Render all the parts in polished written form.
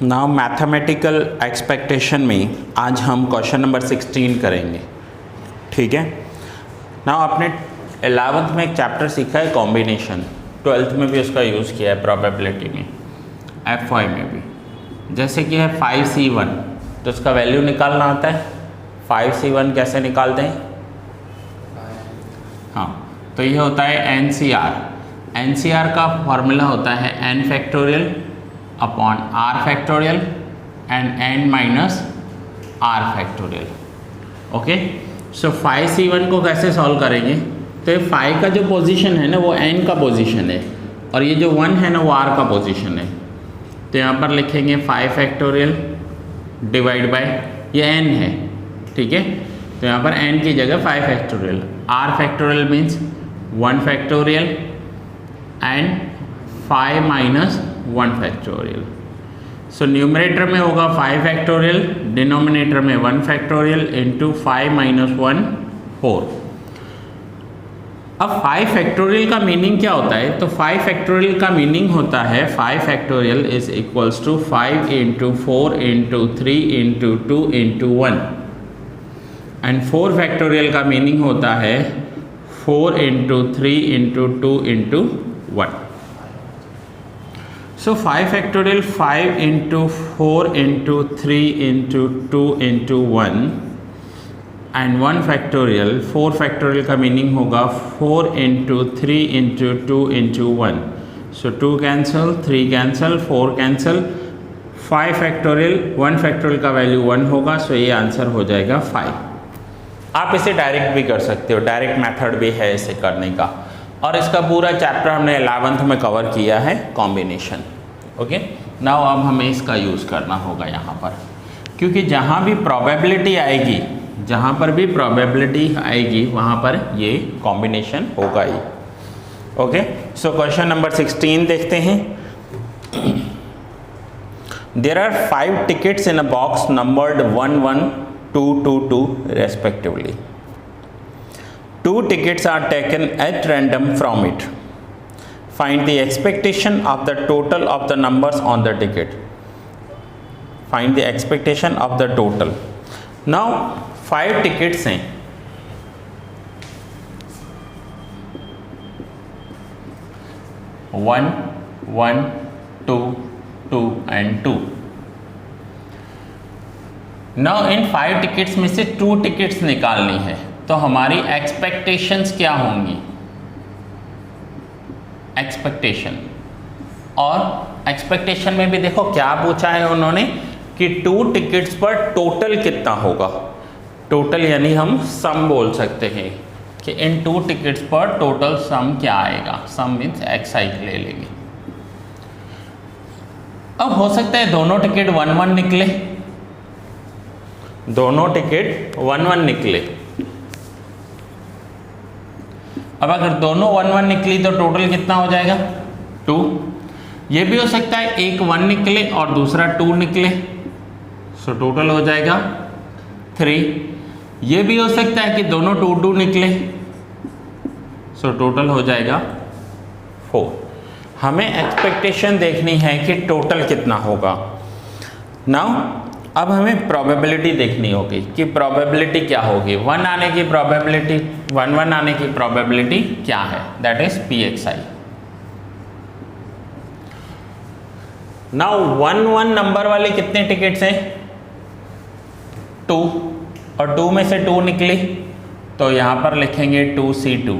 Now mathematical expectation में आज हम क्वेश्चन नंबर 16 करेंगे। ठीक है। नाउ आपने 11th में एक चैप्टर सीखा है कॉम्बिनेशन, 12th में भी उसका यूज़ किया है प्रोबेबिलिटी में, FY में भी। जैसे कि है 5C1, तो उसका वैल्यू निकालना आता है। 5C1 कैसे निकालते हैं? हाँ, तो ये होता है NCR। NCR का फॉर्मूला होता है n factorial upon r factorial and n minus r factorial. Okay, so 5C1 को कैसे सॉल्व करेंगे? तो ये 5 का जो पोजीशन है ना वो n का पोजीशन है, और ये जो 1 है ना वो r का पोजीशन है। तो यहाँ पर लिखेंगे 5 फैक्टोरियल डिवाइड बाय ये n है। ठीक है, तो यहाँ पर n की जगह 5 factorial, r factorial means 1 factorial and 5 minus 1 factorial. So numerator में होगा 5 फैक्टोरियल, डिनोमिनेटर में 1 फैक्टोरियल इंटू 5 माइनस 1 4। अब 5 फैक्टोरियल का मीनिंग क्या होता है? तो 5 फैक्टोरियल का मीनिंग होता है 5 factorial is equals to 5 into 4 into 3 into 2 into 1, and 4 factorial का मीनिंग होता है 4 into 3 into 2 into 1। So 5 factorial 5 into 4 into 3 into 2 into 1 and 1 factorial 4 factorial का मीनिंग होगा 4 into 3 into 2 into 1। So 2 cancel, 3 cancel, 4 cancel, 5 factorial 1 factorial का value 1 होगा। सो ये answer हो जाएगा 5। आप इसे डायरेक्ट भी कर सकते हो, डायरेक्ट मेथड भी है इसे करने का, और इसका पूरा चैप्टर हमने 11th में कवर किया है कॉम्बिनेशन। ओके, नाउ अब हमें इसका यूज़ करना होगा यहाँ पर, क्योंकि जहाँ भी प्रोबेबिलिटी आएगी, जहाँ पर भी प्रोबेबिलिटी आएगी वहाँ पर ये कॉम्बिनेशन होगा ही। ओके, सो क्वेश्चन नंबर 16 देखते हैं। There are 5 tickets in a box numbered 1 1 2 2 2 respectively. 2 tickets are taken at random from it. Find the expectation of the total of the numbers on the ticket. Find the expectation of the total. Now 5 tickets हैं, one, 1, 2, 2 and 2. Now in 5 tickets में से 2 tickets निकालनी है, तो हमारी expectations क्या होंगी? Expectation, और एक्सपेक्टेशन में भी देखो क्या पूछा है उन्होंने कि 2 टिकट्स पर टोटल कितना होगा। टोटल यानी हम सम बोल सकते हैं कि इन 2 टिकट्स पर टोटल सम क्या आएगा। सम मीन्स एक्साई ले लेंगे। अब हो सकता है दोनों टिकट 1 1 निकले, दोनों टिकट 1 1 निकले। अब अगर दोनों 1 1 निकली तो टोटल कितना हो जाएगा? 2। ये भी हो सकता है एक 1 निकले और दूसरा 2 निकले, सो टोटल हो जाएगा 3। ये भी हो सकता है कि दोनों 2 2 निकले, सो टोटल हो जाएगा 4। हमें एक्सपेक्टेशन देखनी है कि टोटल कितना होगा। नाउ अब हमें प्रोबेबिलिटी देखनी होगी कि प्रोबेबिलिटी क्या होगी। 1 आने की प्रोबेबिलिटी, 1 1 आने की प्रोबेबिलिटी क्या है? That is PXI। Now 1 1 number वाले कितने टिकट्स हैं? 2, और 2 में से 2 निकली, तो यहाँ पर लिखेंगे 2C2।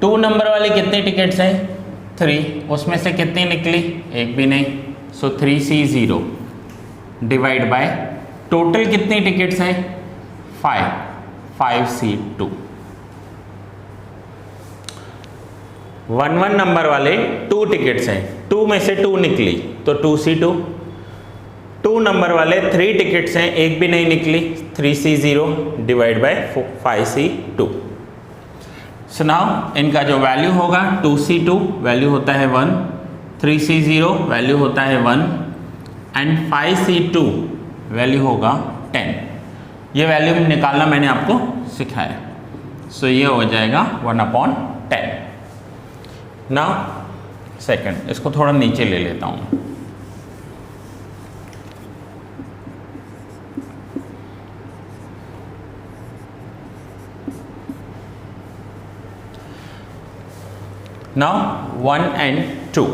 2 नंबर वाले कितने टिकट्स हैं? 3, उसमें से कितनी निकली? एक भी नहीं, सो 3C0 डिवाइड बाय टोटल कितनी टिकट्स हैं? 5, 5C2। 1 1 नंबर वाले 2 टिकट्स हैं, 2 में से 2 निकली तो 2C2। 2 नंबर वाले 3 टिकट्स हैं, एक भी नहीं निकली, 3C0 divide by 5C2। So now इनका जो वैल्यू होगा 2C2 वैल्यू होता है 1, 3C0 वैल्यू होता है 1 एंड 5C2 वैल्यू होगा 10। ये वैल्यू निकालना मैंने आपको सिखाया। सो ये हो जाएगा 1/10। नाउ सेकंड, इसको थोड़ा नीचे ले लेता हूँ। Now 1 and 2.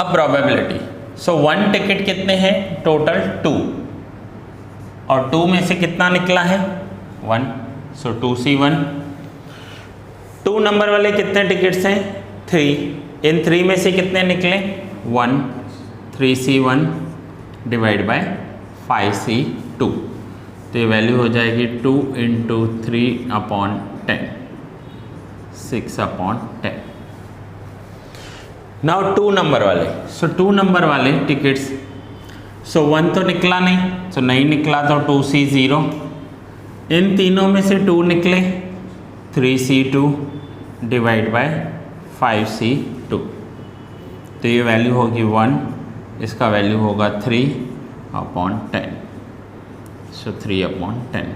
अब प्रोबेबिलिटी, सो 1 टिकट कितने हैं टोटल 2, और 2 में से कितना निकला है 1, सो 2C1. 2 नंबर वाले कितने टिकट्स हैं 3, इन 3 में से कितने निकले 1, 3C1 डिवाइड बाय 5C2, तो ये वैल्यू हो जाएगी 2 × 3/10, 6/10. नाउ 2 नंबर वाले, सो 2 नंबर वाले टिकट्स, सो 1 तो निकला नहीं, सो नहीं निकला तो 2C0, इन तीनों में से 2 निकले 3C2 डिवाइड बाय 5C2, तो ये वैल्यू होगी 1, इसका वैल्यू होगा 3/10, सो 3/10.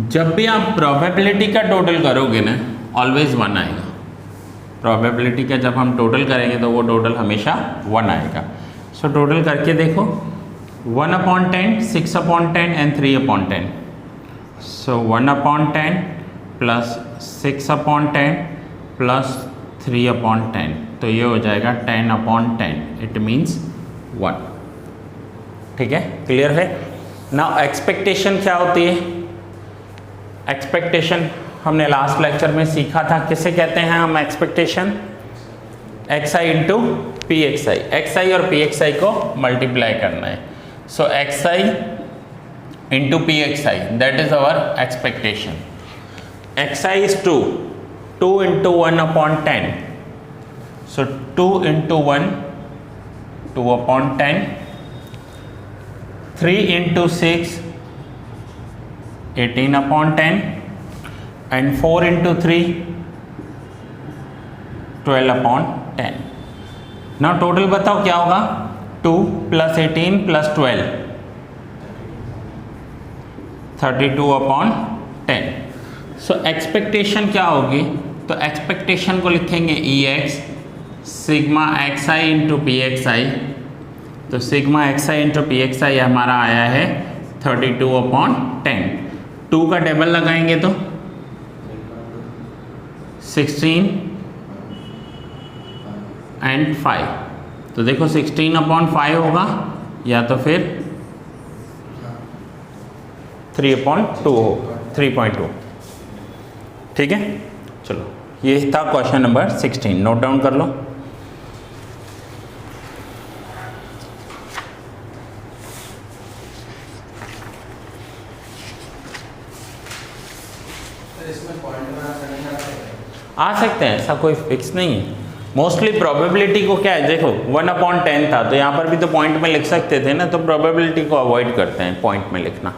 जब भी आप प्रोबेबिलिटी का टोटल करोगे ना ऑलवेज 1 आएगा. प्रोबेबिलिटी का जब हम टोटल करेंगे तो वो टोटल हमेशा 1 आएगा. सो टोटल करके देखो 1/10, 6/10 एंड 3/10. सो 1/10 प्लस 6/10 प्लस 3/10, तो ये हो जाएगा 10/10, इट मीन्स 1. ठीक है, क्लियर है. नाउ एक्सपेक्टेशन क्या होती है. एक्सपेक्टेशन हमने लास्ट लेक्चर में सीखा था, किसे कहते हैं हम expectation, xi into pxi, xi और pxi को मल्टीप्लाई करना है. So xi into pxi, that is our expectation. xi is 2, 2 × 1/10, so 2 × 1 2/10, 3 × 6 18/10, and 4 × 3 12/10. Now total बताओ क्या होगा 2 + 18 + 12 32/10. सो एक्सपेक्टेशन क्या होगी, तो एक्सपेक्टेशन को लिखेंगे EX सिग्मा xi × pxi, तो सिग्मा xi × pxi हमारा आया है 32/10. 2 का टेबल लगाएंगे तो 16 and 5, तो देखो 16/5 होगा या तो फिर 3/2 होगा, 3.2. ठीक है, चलो ये था क्वेश्चन नंबर 16, नोट डाउन कर लो. आ सकते हैं, ऐसा कोई फिक्स नहीं है. मोस्टली प्रोबेबिलिटी को क्या है, देखो 1/10 था तो यहाँ पर भी तो पॉइंट में लिख सकते थे ना, तो प्रोबेबिलिटी को अवॉइड करते हैं पॉइंट में लिखना.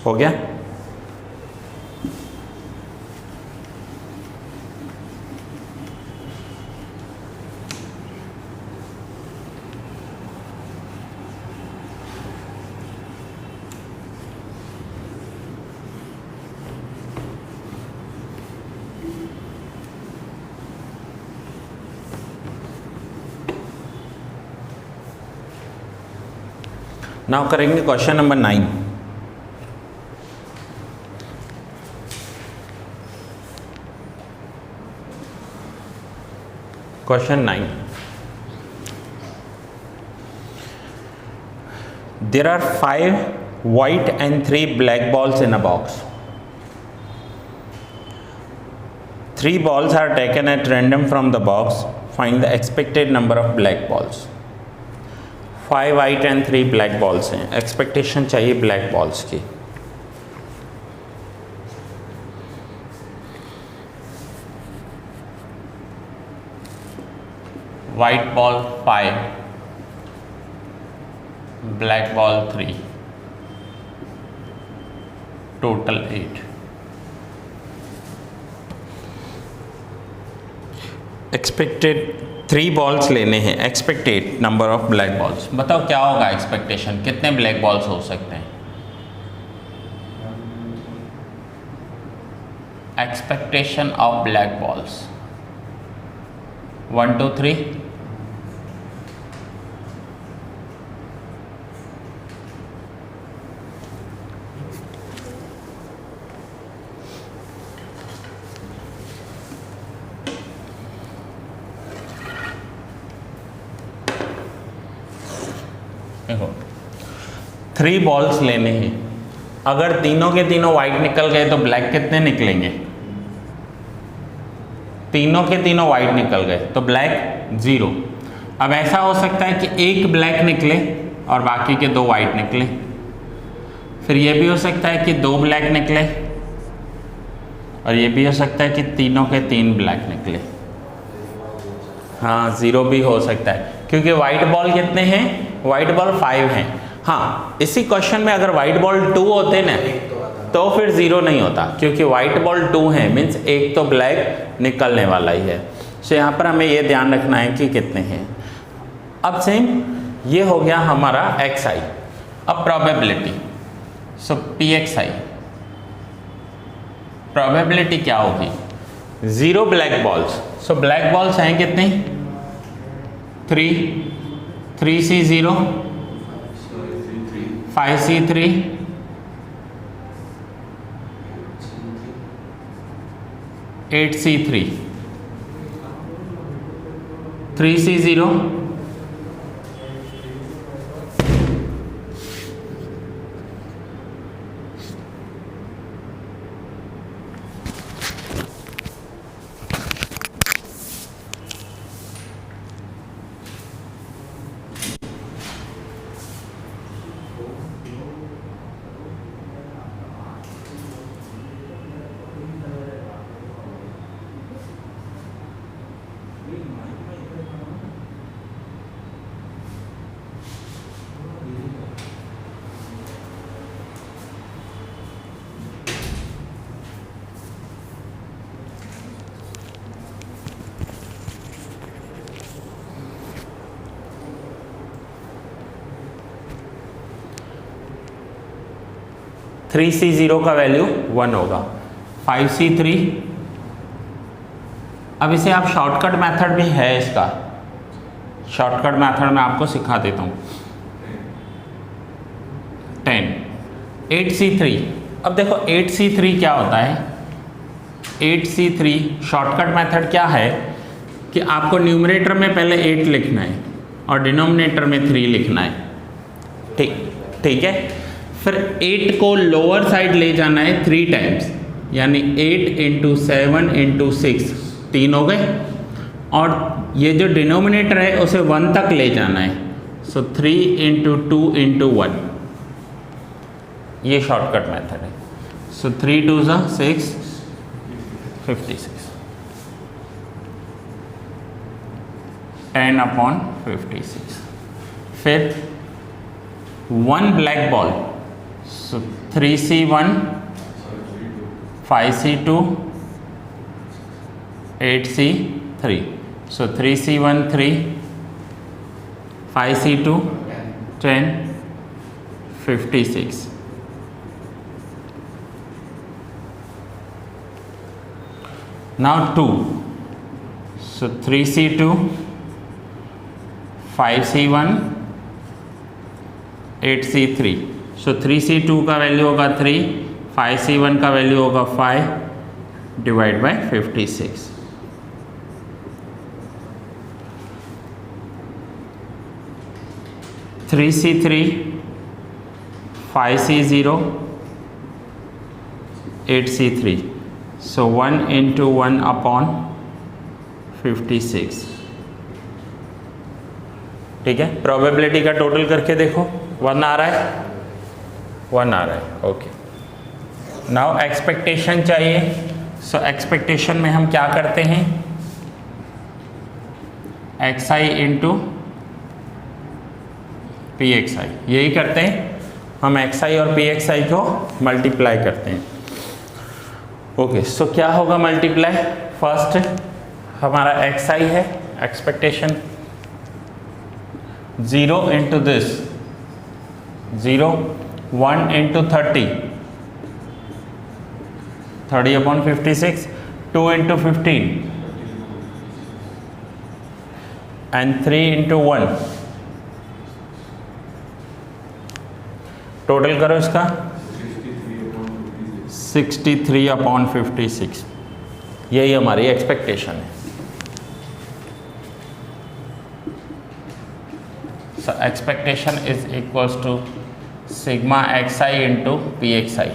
हो गया? नाउ करेंगे question number 9। Question 9. There are 5 white and 3 black balls in a box. 3 balls are taken at random from the box. Find the expected number of black balls. 5 white and 3 black balls हैं. Expectation चाहिए black balls की. White ball 5, black ball 3, total 8. Expected 3 balls लेने हैं. Expected number of black balls. बताओ क्या होगा expectation? कितने black balls हो सकते हैं? Expectation of black balls 1 2 3. देखो 3 बॉल्स लेने हैं. अगर तीनों के तीनों वाइट निकल गए तो ब्लैक कितने निकलेंगे? तीनों के तीनों वाइट निकल गए तो ब्लैक 0. अब ऐसा हो सकता है कि एक ब्लैक निकले और बाकी के 2 वाइट निकले. फिर ये भी हो सकता है कि 2 ब्लैक निकले और ये भी हो सकता है कि तीनों के 3 ब्लैक निकले. हाँ 0 भी हो सकता है क्योंकि वाइट बॉल कितने हैं? वाइट बॉल 5 हैं. हाँ इसी क्वेश्चन में अगर वाइट बॉल 2 होते ना तो फिर 0 नहीं होता क्योंकि वाइट बॉल 2 है मीन्स एक तो ब्लैक निकलने वाला ही है. सो यहाँ पर हमें ये ध्यान रखना है कि कितने हैं. अब सेम ये हो गया हमारा xi. अब प्रोबेबिलिटी. सो pxi प्रोबेबिलिटी क्या होगी? 0 black balls. So black balls हैं कितने? 3 3c0 5c3 8c3 3c0 3c0 का वैल्यू 1 होगा. 5c3. अब इसे आप शॉर्टकट मेथड भी है इसका. शॉर्टकट मेथड मैं आपको सिखा देता हूँ. 10 8c3. अब देखो 8c3 क्या होता है? 8c3 शॉर्टकट मेथड क्या है कि आपको न्यूमरेटर में पहले 8 लिखना है और डिनोमिनेटर में 3 लिखना है. ठीक है. फिर 8 को लोअर साइड ले जाना है 3 टाइम्स यानी 8 × 7 × 6 3 हो गए और ये जो डिनोमिनेटर है उसे 1 तक ले जाना है. सो 3 × 2 × 1 ये शॉर्टकट मेथड है। सो 3 2 6, 56, 10/56। फिर 1 ब्लैक बॉल, सो 3C1, 5C2, 8C3, सो 3C1 3, 5C2 10, 56। Now 2, so 3C2, 5C1, 8C3, so 3C2 का वैल्यू होगा 3, 5C1 का वैल्यू होगा 5 divide by 56। Three C3, 5C0, 8C3, so 1 into 1/56। ठीक है, प्रोबेबिलिटी का टोटल करके देखो, 1 आ रहा है, 1 आ रहा है। ओके, नाउ एक्सपेक्टेशन चाहिए। सो एक्सपेक्टेशन में हम क्या करते हैं, xi इंटू pxi, यही करते हैं हम, xi और pxi को मल्टीप्लाई करते हैं। ओके, सो क्या होगा मल्टीप्लाई, फर्स्ट हमारा xi है expectation, 0 into this 0, 1 into 30, 30/56, 2 into 15 and 3 into 1। Total करो इसका, 63/56, यही हमारी एक्सपेक्टेशन है। So expectation is equals to sigma xi into pxi,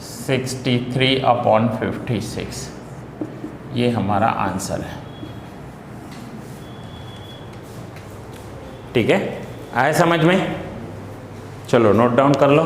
63/56, ये हमारा आंसर है। ठीक है, आए समझ में? चलो नोट डाउन कर लो।